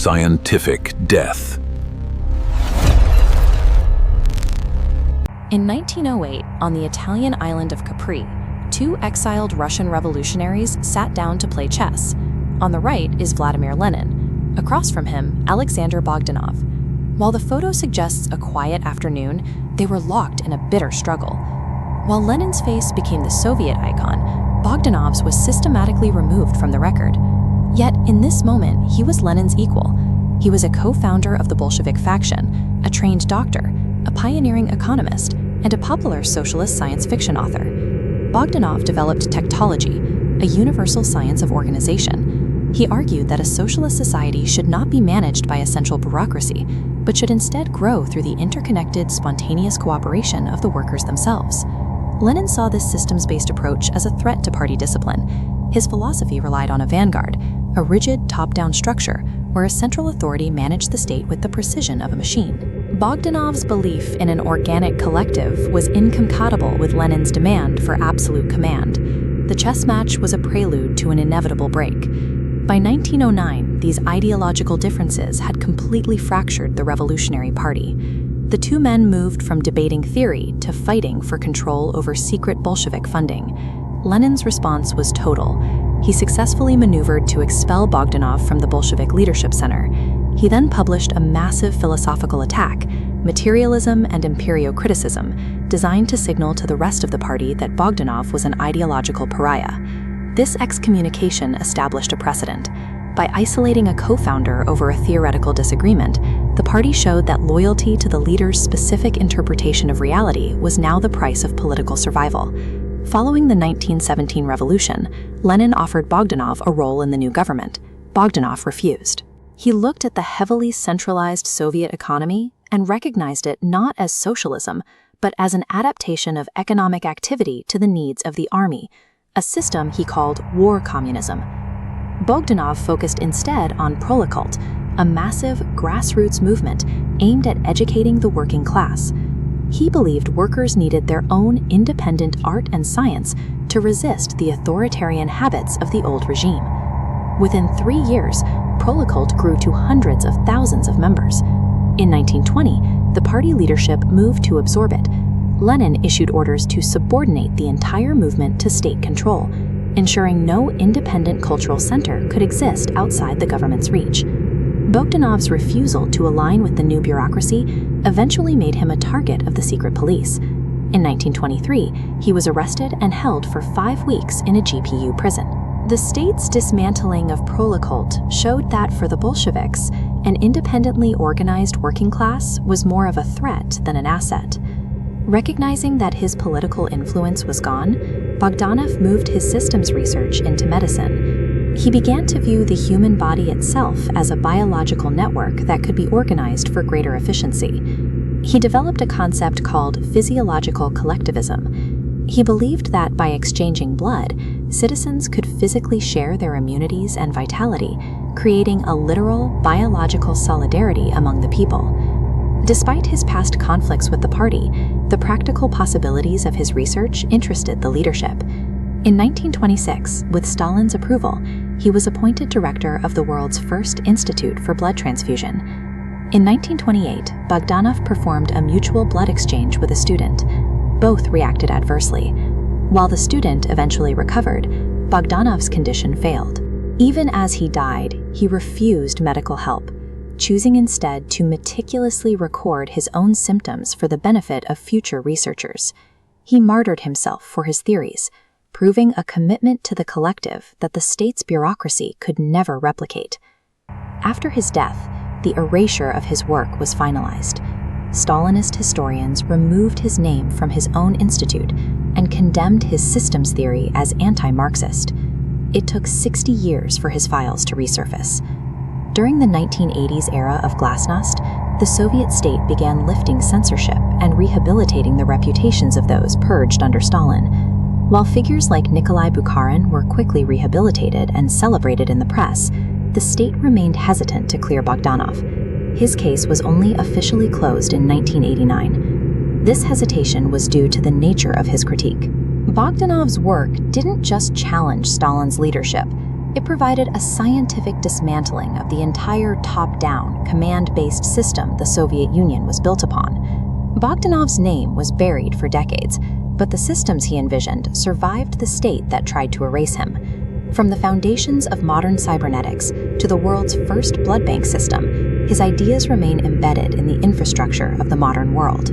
scientific death. In 1908, on the Italian island of Capri, two exiled Russian revolutionaries sat down to play chess. On the right is Vladimir Lenin. Across from him, Alexander Bogdanov. While the photo suggests a quiet afternoon, they were locked in a bitter struggle. While Lenin's face became the Soviet icon, Bogdanov's was systematically removed from the record. Yet, in this moment, he was Lenin's equal. He was a co-founder of the Bolshevik faction, a trained doctor, a pioneering economist, and a popular socialist science fiction author. Bogdanov developed techtology, a universal science of organization. He argued that a socialist society should not be managed by a central bureaucracy, but should instead grow through the interconnected, spontaneous cooperation of the workers themselves. Lenin saw this systems-based approach as a threat to party discipline. His philosophy relied on a vanguard, a rigid top-down structure where a central authority managed the state with the precision of a machine. Bogdanov's belief in an organic collective was incompatible with Lenin's demand for absolute command. The chess match was a prelude to an inevitable break. By 1909, these ideological differences had completely fractured the Revolutionary Party. The two men moved from debating theory to fighting for control over secret Bolshevik funding. Lenin's response was total. He successfully maneuvered to expel Bogdanov from the Bolshevik Leadership Center. He then published a massive philosophical attack, Materialism and Empirio-Criticism, designed to signal to the rest of the party that Bogdanov was an ideological pariah. This excommunication established a precedent. By isolating a co-founder over a theoretical disagreement, the party showed that loyalty to the leader's specific interpretation of reality was now the price of political survival. Following the 1917 revolution, Lenin offered Bogdanov a role in the new government. Bogdanov refused. He looked at the heavily centralized Soviet economy and recognized it not as socialism, but as an adaptation of economic activity to the needs of the army, a system he called war communism. Bogdanov focused instead on proletkult, a massive grassroots movement aimed at educating the working class. He believed workers needed their own independent art and science to resist the authoritarian habits of the old regime. Within 3 years, proletkult grew to hundreds of thousands of members. In 1920, the party leadership moved to absorb it. Lenin issued orders to subordinate the entire movement to state control, ensuring no independent cultural center could exist outside the government's reach. Bogdanov's refusal to align with the new bureaucracy eventually made him a target of the secret police. In 1923, he was arrested and held for 5 weeks in a GPU prison. The state's dismantling of proletkult showed that for the Bolsheviks, an independently organized working class was more of a threat than an asset. Recognizing that his political influence was gone, Bogdanov moved his systems research into medicine. He began to view the human body itself as a biological network that could be organized for greater efficiency. He developed a concept called physiological collectivism. He believed that by exchanging blood, citizens could physically share their immunities and vitality, creating a literal biological solidarity among the people. Despite his past conflicts with the party, the practical possibilities of his research interested the leadership. In 1926, with Stalin's approval, he was appointed director of the world's first Institute for Blood Transfusion. In 1928, Bogdanov performed a mutual blood exchange with a student. Both reacted adversely. While the student eventually recovered, Bogdanov's condition failed. Even as he died, he refused medical help, choosing instead to meticulously record his own symptoms for the benefit of future researchers. He martyred himself for his theories, proving a commitment to the collective that the state's bureaucracy could never replicate. After his death, the erasure of his work was finalized. Stalinist historians removed his name from his own institute and condemned his systems theory as anti-Marxist. It took 60 years for his files to resurface. During the 1980s era of glasnost, the Soviet state began lifting censorship and rehabilitating the reputations of those purged under Stalin. While figures like Nikolai Bukharin were quickly rehabilitated and celebrated in the press, the state remained hesitant to clear Bogdanov. His case was only officially closed in 1989. This hesitation was due to the nature of his critique. Bogdanov's work didn't just challenge Stalin's leadership, It provided a scientific dismantling of the entire top-down, command-based system the Soviet Union was built upon. Bogdanov's name was buried for decades, but the systems he envisioned survived the state that tried to erase him. From the foundations of modern cybernetics to the world's first blood bank system, his ideas remain embedded in the infrastructure of the modern world.